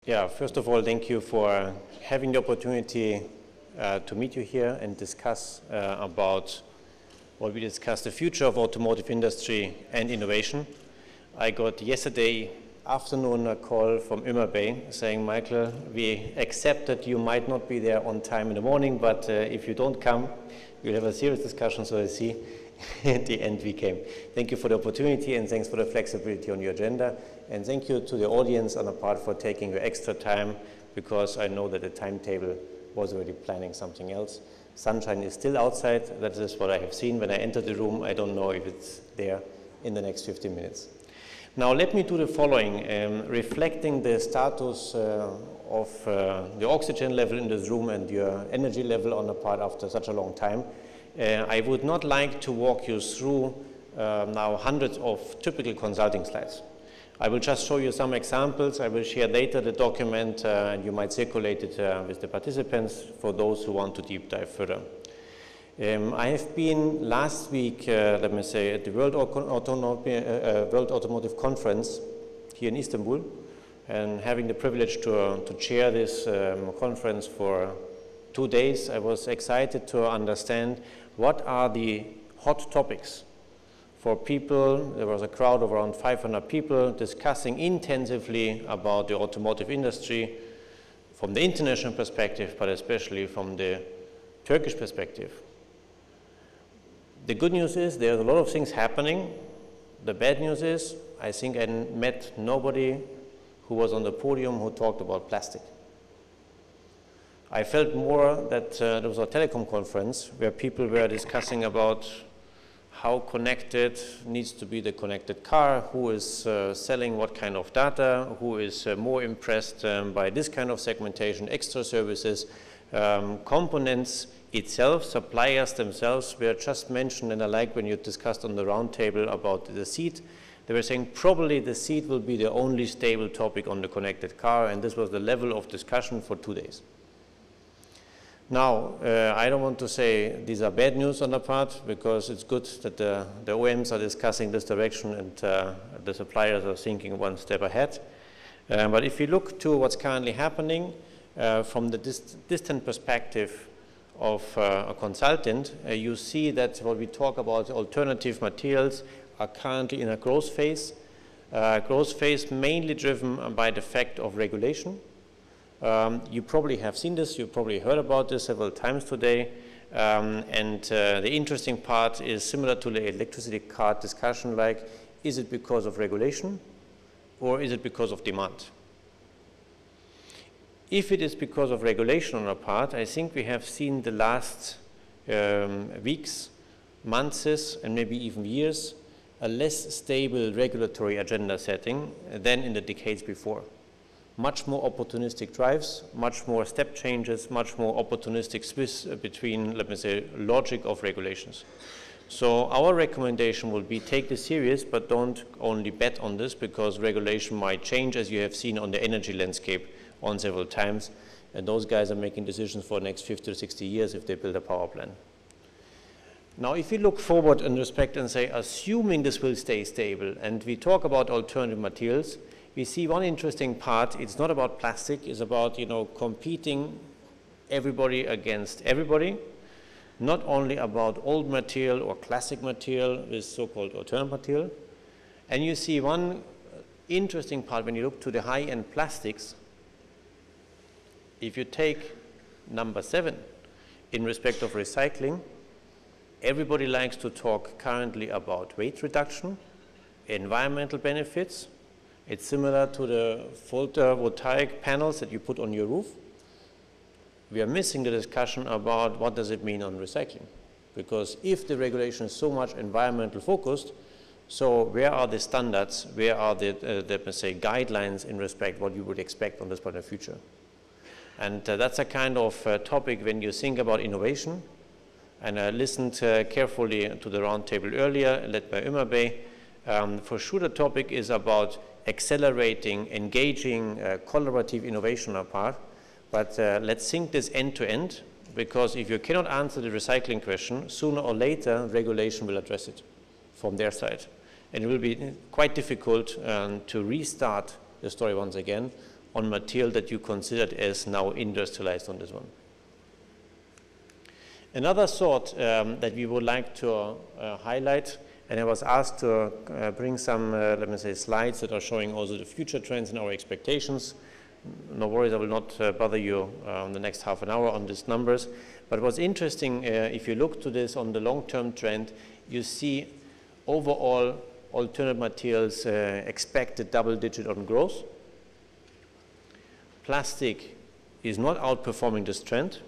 Yeah, first of all, thank you for having the opportunity to meet you here and discuss about what we discussed, the future of automotive industry and innovation. I got yesterday afternoon a call from Bay saying, Michael, we accept that you might not be there on time in the morning, but if you don't come, we'll have a serious discussion. So I see at the end we came. Thank you for the opportunity and thanks for the flexibility on your agenda. And thank you to the audience on the part for taking your extra time, because I know that the timetable was already planning something else. Sunshine is still outside. That is what I have seen when I entered the room. I don't know if it's there in the next 15 minutes. Now let me do the following, reflecting the status of the oxygen level in this room and your energy level on the part after such a long time. I would not like to walk you through now hundreds of typical consulting slides. I will just show you some examples. I will share later the document and you might circulate it with the participants for those who want to deep dive further. I have been last week, let me say, at the World Automotive Conference here in Istanbul, and having the privilege to chair this conference for 2 days. I was excited to understand what are the hot topics for people. There was a crowd of around 500 people discussing intensively about the automotive industry from the international perspective, but especially from the Turkish perspective. The good news is there's a lot of things happening. The bad news is I think I met nobody who was on the podium who talked about plastic. I felt more that there was a telecom conference where people were discussing about how connected needs to be the connected car, who is selling what kind of data, who is more impressed by this kind of segmentation, extra services, components itself, suppliers themselves were just mentioned. And I like when you discussed on the round table about the seat, they were saying probably the seat will be the only stable topic on the connected car, and this was the level of discussion for 2 days. Now, I don't want to say these are bad news on the part, because it's good that the OEMs are discussing this direction and the suppliers are thinking one step ahead. But if you look to what's currently happening from the distant perspective of a consultant, you see that what we talk about alternative materials are currently in a growth phase. Growth phase mainly driven by the fact of regulation. You probably have seen this, you probably heard about this several times today, and the interesting part is similar to the electricity car discussion, like, is it because of regulation or is it because of demand? If it is because of regulation on our part, I think we have seen the last weeks, months, and maybe even years, a less stable regulatory agenda setting than in the decades before. Much more opportunistic drives, much more step changes, much more opportunistic switch between, let me say, logic of regulations. So our recommendation will be take this serious, but don't only bet on this, because regulation might change, as you have seen on the energy landscape on several times, and those guys are making decisions for the next 50 to 60 years if they build a power plant. Now, if we look forward in respect and say, assuming this will stay stable, and we talk about alternative materials, we see one interesting part. It's not about plastic, it's about, competing everybody against everybody, not only about old material or classic material with so-called alternative material. And you see one interesting part when you look to the high-end plastics. If you take number 7 in respect of recycling, everybody likes to talk currently about weight reduction, environmental benefits. It's similar to the photovoltaic panels that you put on your roof. We are missing the discussion about what does it mean on recycling. Because if the regulation is so much environmental focused, so where are the standards, where are the let me say, guidelines in respect what you would expect on this part of the future? And that's a kind of topic when you think about innovation. And I listened carefully to the roundtable earlier, led by Bay. For sure the topic is about accelerating, engaging collaborative innovation apart. But let's think this end to end, because if you cannot answer the recycling question, sooner or later regulation will address it from their side. And it will be quite difficult to restart the story once again on material that you considered as now industrialized on this one. Another thought that we would like to highlight, and I was asked to bring some, let me say, slides that are showing also the future trends and our expectations. No worries, I will not bother you the next half an hour on these numbers. But what's interesting, if you look to this on the long-term trend, you see overall alternate materials expected double-digit on growth. Plastic is not outperforming this trend.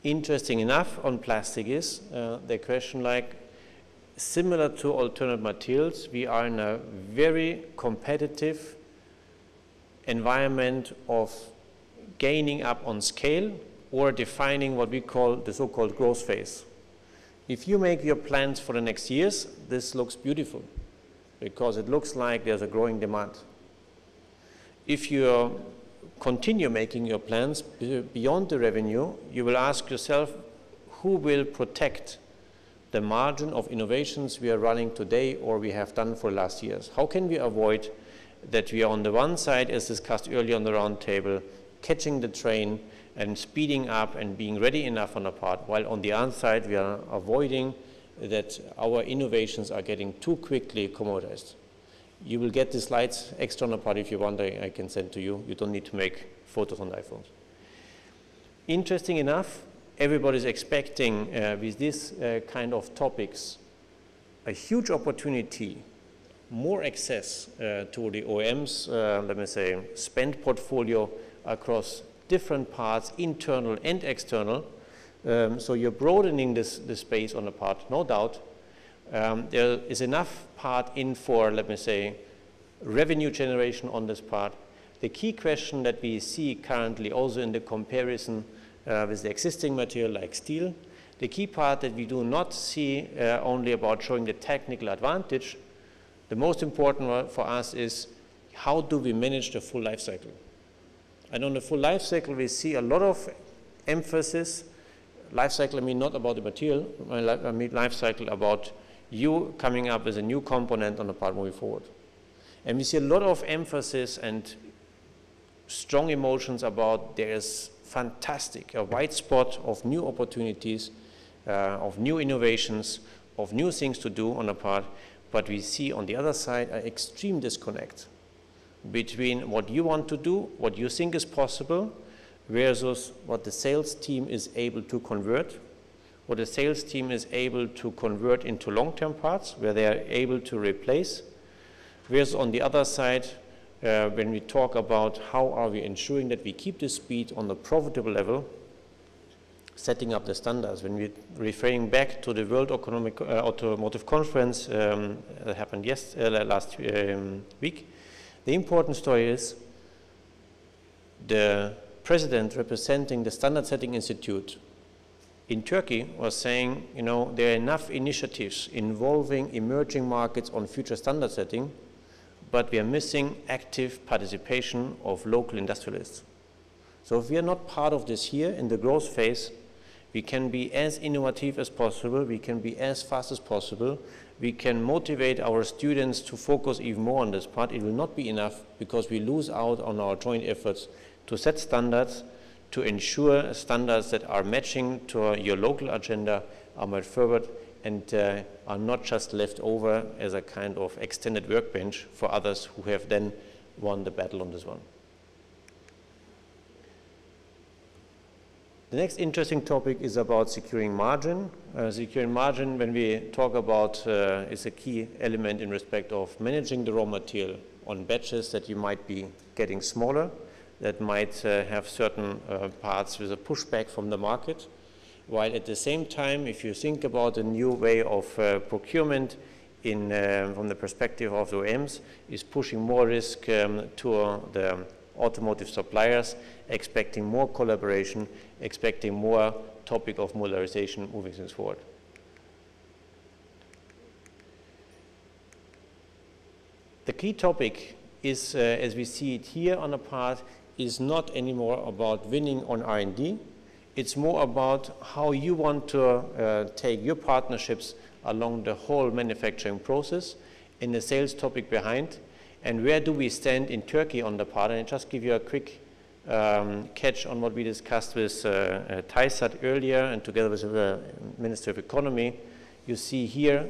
Interesting enough on plastic is the question, like, similar to alternate materials, we are in a very competitive environment of gaining up on scale or defining what we call the so-called growth phase. If you make your plans for the next years, this looks beautiful because it looks like there's a growing demand. If you continue making your plans beyond the revenue, you will ask yourself, who will protect the margin of innovations we are running today or we have done for last years? How can we avoid that we are on the one side, as discussed earlier on the round table, catching the train and speeding up and being ready enough on a part, while on the other side we are avoiding that our innovations are getting too quickly commoditized. You will get the slides extra on a part if you want, I can send to you. You don't need to make photos on the iPhones. Interesting enough, everybody's expecting with this kind of topics a huge opportunity, more access to the OEMs, let me say, spend portfolio across different parts, internal and external. So you're broadening this space on a part, no doubt. There is enough part in for, let me say, revenue generation on this part. The key question that we see currently also in the comparison with the existing material like steel, the key part that we do not see only about showing the technical advantage, the most important one for us is how do we manage the full life cycle? And on the full life cycle, we see a lot of emphasis. Life cycle, I mean not about the material, I mean life cycle about you coming up with a new component on the part moving forward. And we see a lot of emphasis and strong emotions about there is fantastic, a white spot of new opportunities, of new innovations, of new things to do on a part, but we see on the other side an extreme disconnect between what you want to do, what you think is possible, versus what the sales team is able to convert, what the sales team is able to convert into long-term parts, where they are able to replace, whereas on the other side, when we talk about how are we ensuring that we keep the speed on the profitable level, setting up the standards. When we're referring back to the World Automotive Conference that happened last week, the important story is the president representing the Standard Setting Institute in Turkey was saying, you know, there are enough initiatives involving emerging markets on future standard setting, but we are missing active participation of local industrialists. So if we are not part of this here in the growth phase, we can be as innovative as possible, we can be as fast as possible, we can motivate our students to focus even more on this part. It will not be enough because we lose out on our joint efforts to set standards, to ensure standards that are matching to your local agenda, are moved forward, and are not just left over as a kind of extended workbench for others who have then won the battle on this one. The next interesting topic is about securing margin. Securing margin, when we talk about, is a key element in respect of managing the raw material on batches that you might be getting smaller, that might have certain parts with a pushback from the market, while at the same time, if you think about a new way of procurement from the perspective of the OEMs, is pushing more risk to the automotive suppliers, expecting more collaboration, expecting more topic of modularization moving things forward. The key topic is, as we see it here on a part, is not anymore about winning on R&D. It's more about how you want to take your partnerships along the whole manufacturing process, and the sales topic behind And where do we stand in Turkey on the part? And I just give you a quick catch on what we discussed with Taysat earlier and together with the Minister of Economy. You see here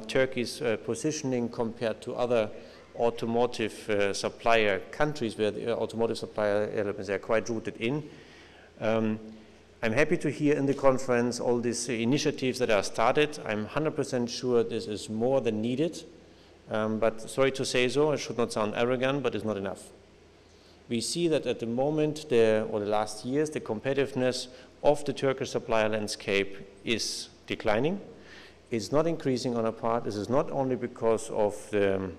Turkey's positioning compared to other automotive supplier countries where the automotive supplier elements are quite rooted in. I'm happy to hear in the conference all these initiatives that are started. I'm 100% sure this is more than needed, but sorry to say so, it should not sound arrogant, but it's not enough. We see that at the moment, or the last years, the competitiveness of the Turkish supplier landscape is declining. It's not increasing on our part. This is not only because of the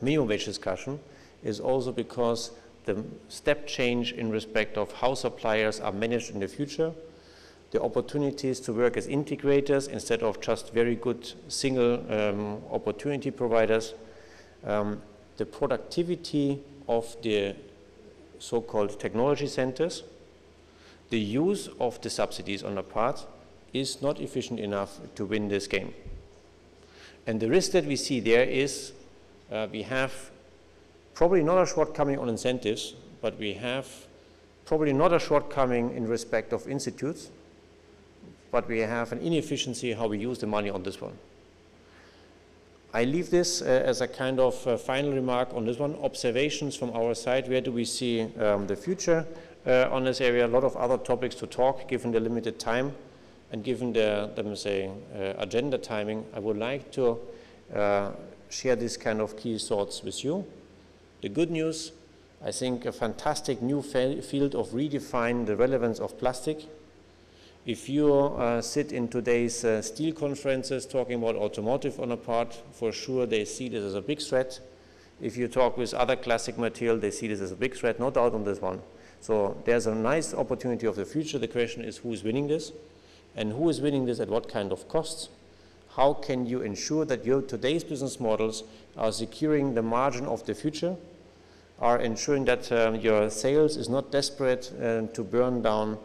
minimum wage discussion, it's also because the step change in respect of how suppliers are managed in the future, the opportunities to work as integrators instead of just very good single opportunity providers, the productivity of the so-called technology centers, the use of the subsidies on the part is not efficient enough to win this game. And the risk that we see there is we have probably not a shortcoming on incentives, but we have probably not a shortcoming in respect of institutes, but we have an inefficiency how we use the money on this one. I leave this as a kind of final remark on this one, observations from our side. Where do we see the future on this area? A lot of other topics to talk given the limited time and given the, let me say, agenda timing. I would like to share this kind of key thoughts with you. The good news, I think a fantastic new field of redefine the relevance of plastic. If you sit in today's steel conferences talking about automotive on a part, for sure they see this as a big threat. If you talk with other classic material, they see this as a big threat, no doubt on this one. So there's a nice opportunity of the future. The question is who is winning this and who is winning this at what kind of costs? How can you ensure that your today's business models are securing the margin of the future, are ensuring that your sales is not desperate to burn down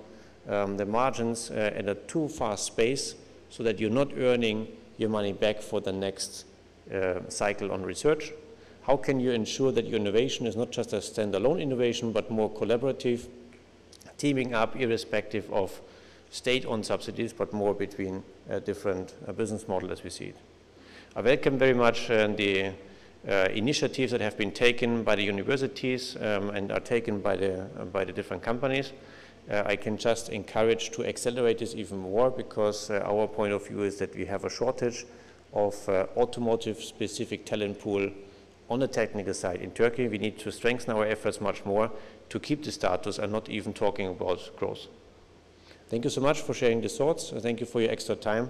the margins at a too fast pace so that you're not earning your money back for the next cycle on research? How can you ensure that your innovation is not just a standalone innovation but more collaborative, teaming up irrespective of state-owned subsidies but more between different business models as we see it? I welcome very much the initiatives that have been taken by the universities and are taken by the different companies. I can just encourage to accelerate this even more because our point of view is that we have a shortage of automotive-specific talent pool on the technical side in Turkey. We need to strengthen our efforts much more to keep the status and not even talking about growth. Thank you so much for sharing the thoughts. Thank you for your extra time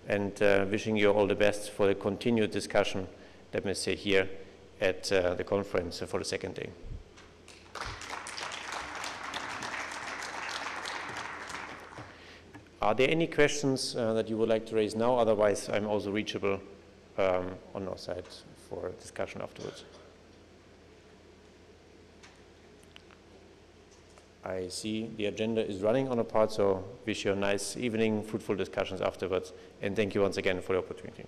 and wishing you all the best for the continued discussion, let me say, here at the conference for the second day. Are there any questions that you would like to raise now? Otherwise, I'm also reachable on our side for discussion afterwards. I see the agenda is running on a part, so wish you a nice evening, fruitful discussions afterwards, and thank you once again for the opportunity.